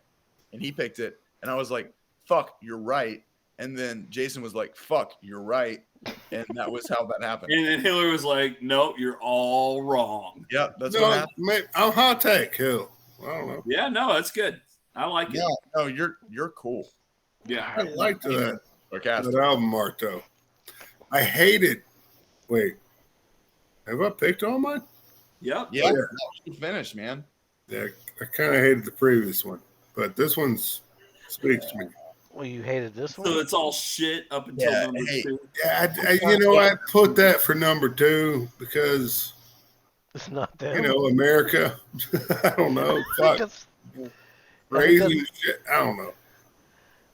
and he picked it, and I was like, "Fuck, you're right." And then Jason was like, "Fuck, you're right," and that was how that happened. And then Hillary was like, "Nope, you're all wrong." Yeah, that's what happened. I'm hot take, Hill. I don't know. Yeah, no, that's good. I like it. Yeah, no, you're cool. Yeah. I liked that Sarcastic. album art though. I hated. Wait, have I picked all mine? Yep. Yeah, you finished, man. Yeah, I kind of hated the previous one, but this one's speaks to me. Well, you hated this one? So it's all shit up until number 2. Yeah, I put that for number 2 because It's not them. America. I don't know. Fuck. Crazy shit. I don't know.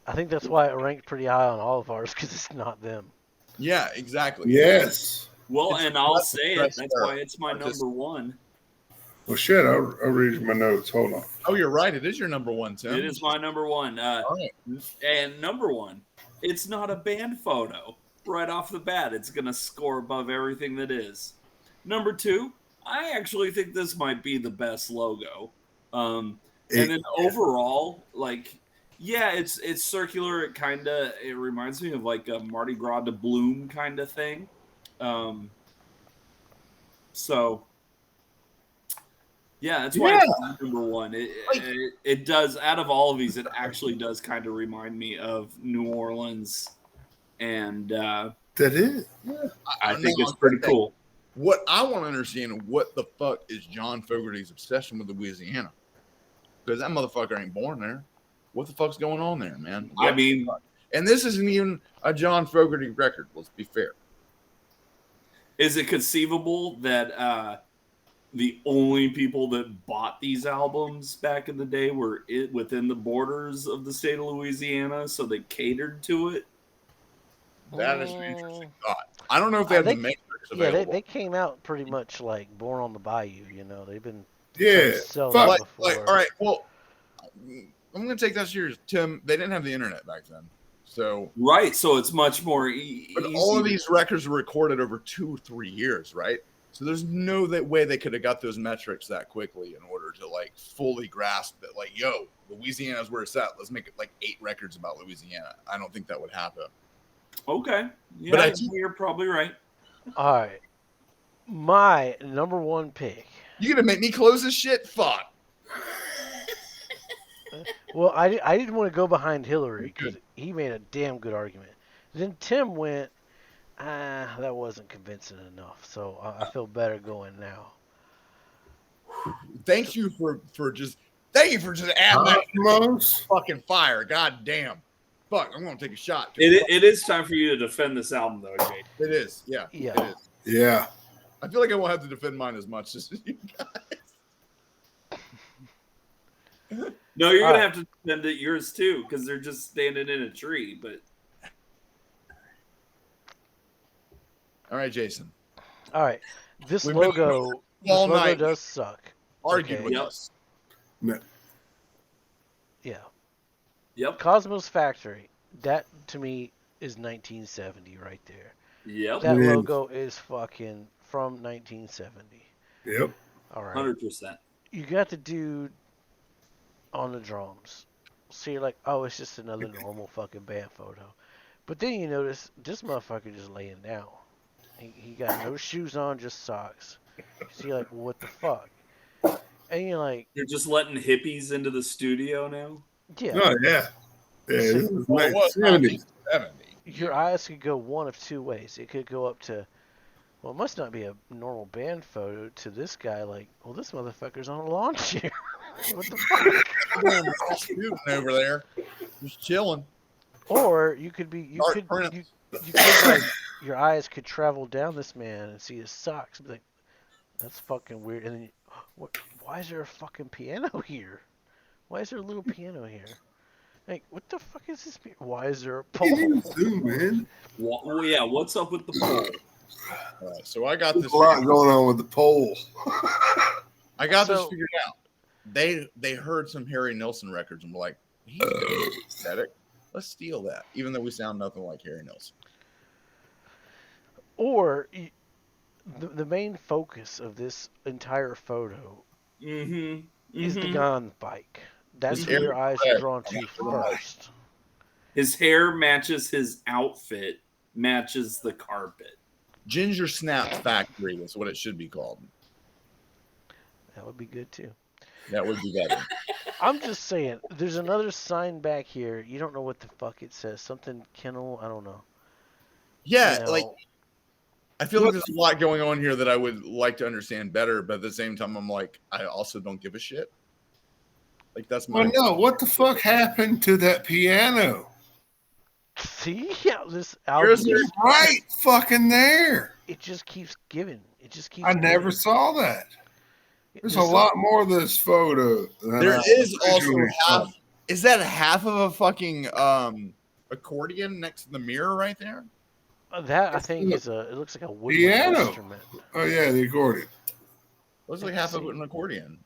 I think that's why it ranked pretty high on all of ours, because it's not them. Yeah, exactly. Yes. Well, It's and I'll that's say the it. best That's part. why it's my number 1. Well, shit. I'll read you my notes. Hold on. Oh, you're right. It is your number 1, Tim. It is my number 1. All right. And number 1, it's not a band photo. Right off the bat, it's going to score above everything that is. Number 2, I actually think this might be the best logo. And then overall, it's circular. It reminds me of like a Mardi Gras de Bloom kind of thing. So yeah, that's why it's number 1. It does, out of all of these, it actually does kind of remind me of New Orleans, and that is. I think it's pretty cool. What I want to understand, what the fuck is John Fogerty's obsession with Louisiana? Because that motherfucker ain't born there. What the fuck's going on there, man? I mean, and this isn't even a John Fogerty record. Let's be fair. Is it conceivable that the only people that bought these albums back in the day were within the borders of the state of Louisiana, so they catered to it? That is an interesting thought. I don't know if they have the matrix available. Yeah, they came out pretty much like Born on the Bayou. You know, they've been before. All right, well, I'm going to take that serious, Tim. They didn't have the internet back then, so right. So it's much more. But all of these records were recorded over 2 or 3 years, right? So there's no way they could have got those metrics that quickly in order to like fully grasp that. Like, yo, Louisiana's where it's at. Let's make it like 8 records about Louisiana. I don't think that would happen. Okay, yeah, but you're probably right. All right, my number 1 pick. You gonna make me close this shit? Fuck. Well, I didn't want to go behind Hillary because he made a damn good argument. Then Tim went, that wasn't convincing enough. So I feel better going now. Thank you for just adding that fucking fire. God damn. Fuck, I'm gonna take a shot. It is time for you to defend this album, though, Jay. It is, yeah. Yeah. It is. Yeah. I feel like I won't have to defend mine as much as you guys. No, you're gonna have to defend it yours too, because they're just standing in a tree. But all right, Jason. All right, this logo does suck. Argued with us. No. Yeah. Yep. Cosmos Factory. That to me is 1970 right there. Yep. That logo is fucking from 1970. Yep. All right. 100%. You got the dude on the drums. So you're like, oh, it's just another normal fucking band photo. But then you notice this motherfucker just laying down. He got no shoes on, just socks. So you're like, well, what the fuck? And you're like... You're just letting hippies into the studio now? Yeah. Oh, yeah. This is 1970. Your eyes could go one of 2 ways. It could go up to, well, it must not be a normal band photo, to this guy like, well, this motherfucker's on a lawn chair. What the fuck? Over there, just chilling. Or you could be, you could like, your eyes could travel down this man and see his socks. Be like, that's fucking weird. And then, why is there a fucking piano here? Why is there a little piano here? Like, what the fuck is this? Why is there a pole? Man. Well, yeah, what's up with the pole? All right, so I got this. There's a lot going on with the pole. I got this figured out. They heard some Harry Nilsson records and were like, he's aesthetic. Let's steal that, even though we sound nothing like Harry Nilsson. Or the main focus of this entire photo is the guy on the bike. That's where your eyes are drawn to first. His hair matches his outfit, matches the carpet. Ginger Snap Factory is what it should be called. That would be good too. That would be better. I'm just saying, there's another sign back here. You don't know what the fuck it says. Something kennel, I don't know. Yeah, like, I feel like there's a lot going on here that I would like to understand better, but at the same time, I'm like, I also don't give a shit. Like, that's my... Well, no, what the fuck happened to that piano? See? Yeah, this album... It's right fucking there. It just keeps giving. It just keeps I never saw that. There's a lot more of this photo. There is also half... Is that half of a fucking accordion next to the mirror right there? That, I think, is a... It looks like a woodwind instrument. Oh, yeah, the accordion. Looks like half of an accordion.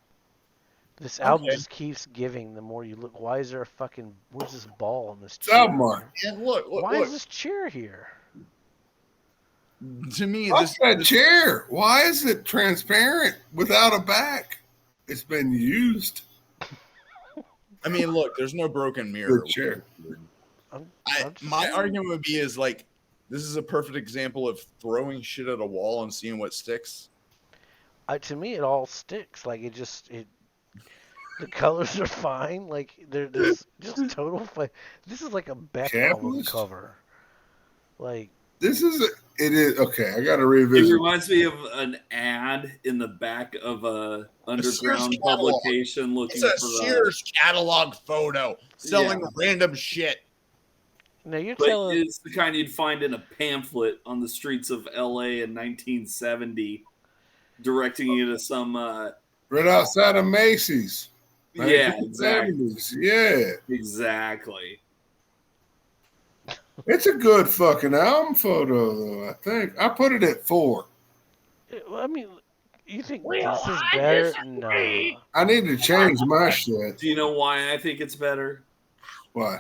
This album just keeps giving the more you look. Why is there a fucking... Where's this ball on this chair? Yeah, look. Why is this chair here? To me, what's that chair? Why is it transparent without a back? It's been used. I mean, look, there's no broken mirror. Good chair. My argument would be is like, this is a perfect example of throwing shit at a wall and seeing what sticks. To me, it all sticks. Like, the colors are fine. Like, there's just total... This is like a Beck album cover. Like... This is It is okay. I got to It revisit. reminds me of an ad in the back of a underground publication looking it's a for Sears catalog photo selling random shit. Now you're but telling it's the kind you'd find in a pamphlet on the streets of LA in 1970, directing you to some right outside of Macy's. yeah, exactly. 1970s. Yeah. Exactly. It's a good fucking album photo, though, I think. I put it at 4. I mean, you think this is better? No. I need to change my shit. Do you know why I think it's better? Why?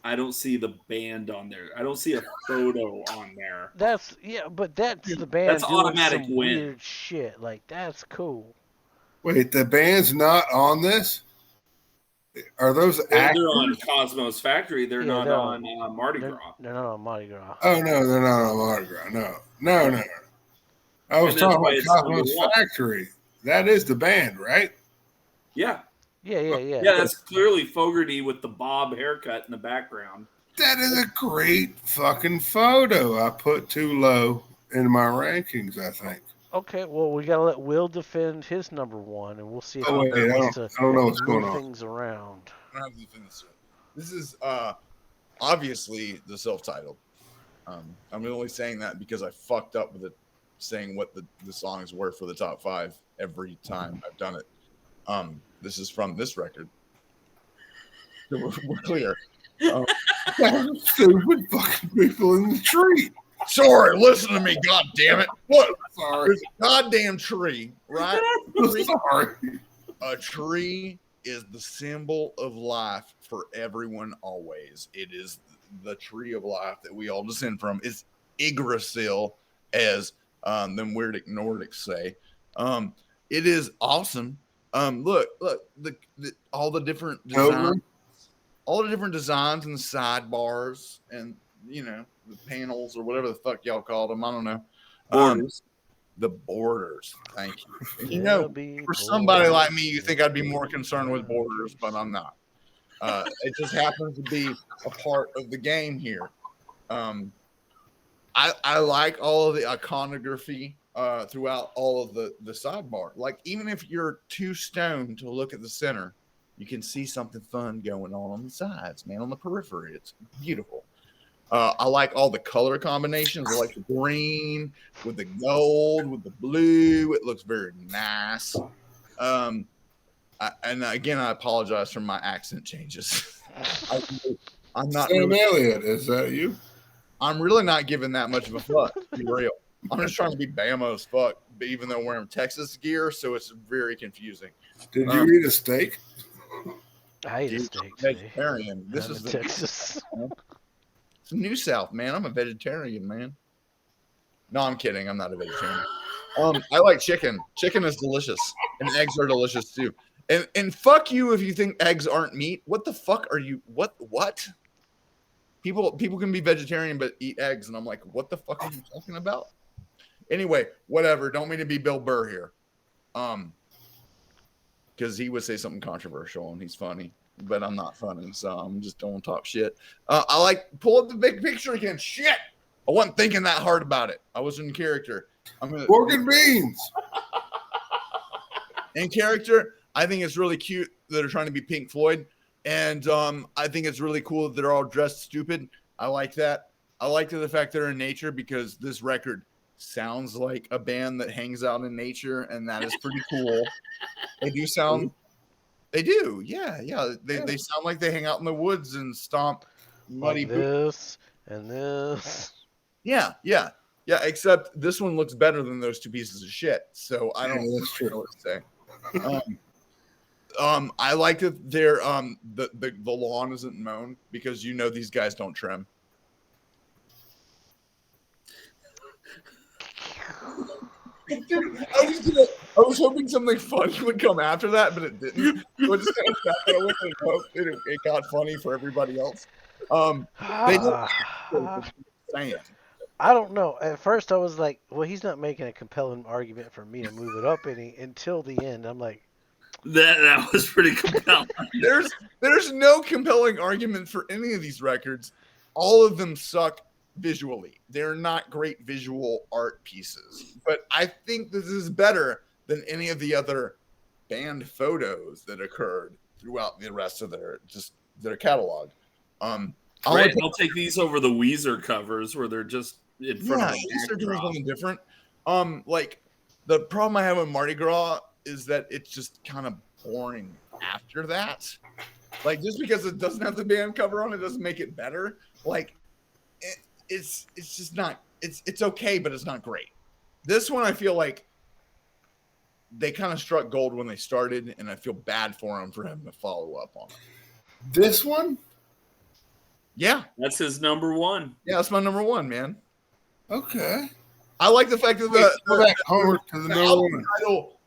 I don't see the band on there. I don't see a photo on there. That's but that's the band That's doing automatic some win. weird shit. Like that's cool. Wait, the band's not on this? Are those They're actors? on Cosmos Factory. They're not on Mardi Gras. They're not on Mardi Gras. Oh, no, they're not on Mardi Gras. No. I was talking about Cosmos Factory. That is the band, right? Yeah. Yeah. Yeah, that's clearly Fogerty with the bob haircut in the background. That is a great fucking photo. I put too low in my rankings, I think. Okay, well, we gotta let Will defend his number 1, and we'll see if I don't know what's going move on. things around. I don't have to defend this is obviously the self-titled. I'm only saying that because I fucked up with it, saying what the songs were for the top 5 every time I've done it. This is from this record. So we're clear. Stupid fucking people in the tree. Sorry, listen to me, god damn it. What? Sorry. There's a goddamn tree, right? Sorry. A tree is the symbol of life for everyone always. It is the tree of life that we all descend from. It's Yggdrasil, as them weird Nordics say. It is awesome. Look, all the different designs, and the sidebars, and the panels or whatever the fuck y'all called them. I don't know. Borders. The borders. Thank you. For somebody like me, you think I'd be more concerned with borders, but I'm not. It just happens to be a part of the game here. I like all of the iconography throughout all of the sidebar. Like, even if you're too stoned to look at the center, you can see something fun going on the sides, man, on the periphery. It's beautiful. I like all the color combinations. I like the green with the gold, with the blue. It looks very nice. And again, I apologize for my accent changes. I'm not Sam Elliott, is that you? I'm really not giving that much of a fuck, to be real. I'm just trying to be Bama as fuck, even though I'm wearing Texas gear, so it's very confusing. Did you eat a steak? I ate a steak vegetarian. Today. This is Texas. It's New South, man. I'm a vegetarian, man. No, I'm kidding. I'm not a vegetarian. I like chicken. Chicken is delicious, and eggs are delicious too. And fuck you if you think eggs aren't meat. What the fuck are you? What? People can be vegetarian but eat eggs, and I'm like, what the fuck are you talking about? Anyway, whatever. Don't mean to be Bill Burr here, because he would say something controversial, and he's funny. But I'm not funny, so I'm just don't talk shit. I like pull up the big picture again. Shit, I wasn't thinking that hard about it. I was in character. Pork and beans. In character, I think it's really cute that they're trying to be Pink Floyd, and I think it's really cool that they're all dressed stupid. I like that. I like the fact they're in nature because this record sounds like a band that hangs out in nature, and that is pretty cool. They do sound. They do, yeah. They sound like they hang out in the woods and stomp muddy like this and this. Yeah. Except this one looks better than those two pieces of shit. So I don't know what to say. I like that they're the lawn isn't mown because these guys don't trim. Dude, I was hoping something funny would come after that, but it didn't. So it just kind of sat there with it and hoped it got funny for everybody else. They saying. I don't know. At first, I was like, "Well, he's not making a compelling argument for me to move it up any until the end." I'm like, "That was pretty compelling." There's no compelling argument for any of these records. All of them suck visually. They're not great visual art pieces. But I think this is better than any of the other band photos that occurred throughout the rest of their catalog. Right, they'll take these over the Weezer covers where they're just in front of a they're doing backdrop. something different. Like the problem I have with Mardi Gras is that it's just kind of boring after that. Like, just because it doesn't have the band cover on it doesn't make it better. Like, it's just not. It's okay, but it's not great. This one I feel like they kind of struck gold when they started, and I feel bad for him for having to follow up on it. This one? Yeah. That's his number one. Yeah, that's my number one, man. Okay. I like the fact that the album title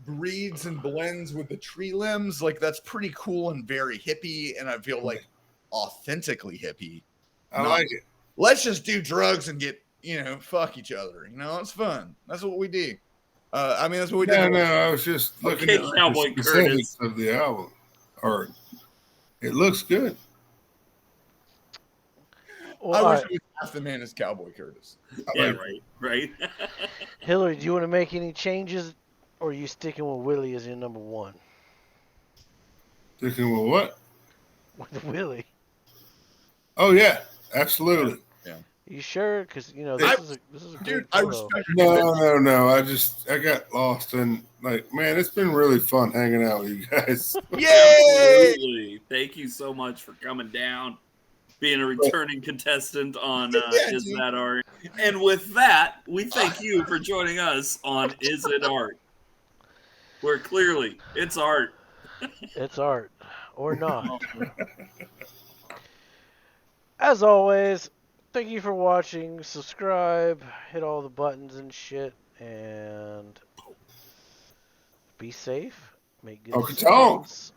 breeds and blends with the tree limbs. Like, that's pretty cool and very hippie, and I feel like authentically hippie. I like it. Let's just do drugs and get, fuck each other. It's fun. That's what we do. That's what we do. No, I was just looking at Cowboy the specifics of the album art. It looks good. Well, I wish it was half the man as Cowboy Curtis. Yeah, right. Hillary, do you want to make any changes, or are you sticking with Willie as your number one? Sticking with what? With Willie. Oh yeah, absolutely. Yeah. You sure? Because this is a dude. I respect. No. I got lost in man. It's been really fun hanging out with you guys. Yay! Absolutely. Thank you so much for coming down, being a returning contestant on Is That Art? And with that, we thank you for joining us on Is It Art? Where clearly it's art. It's art. Or not. As always, thank you for watching. Subscribe, hit all the buttons and shit, and be safe. Make good decisions.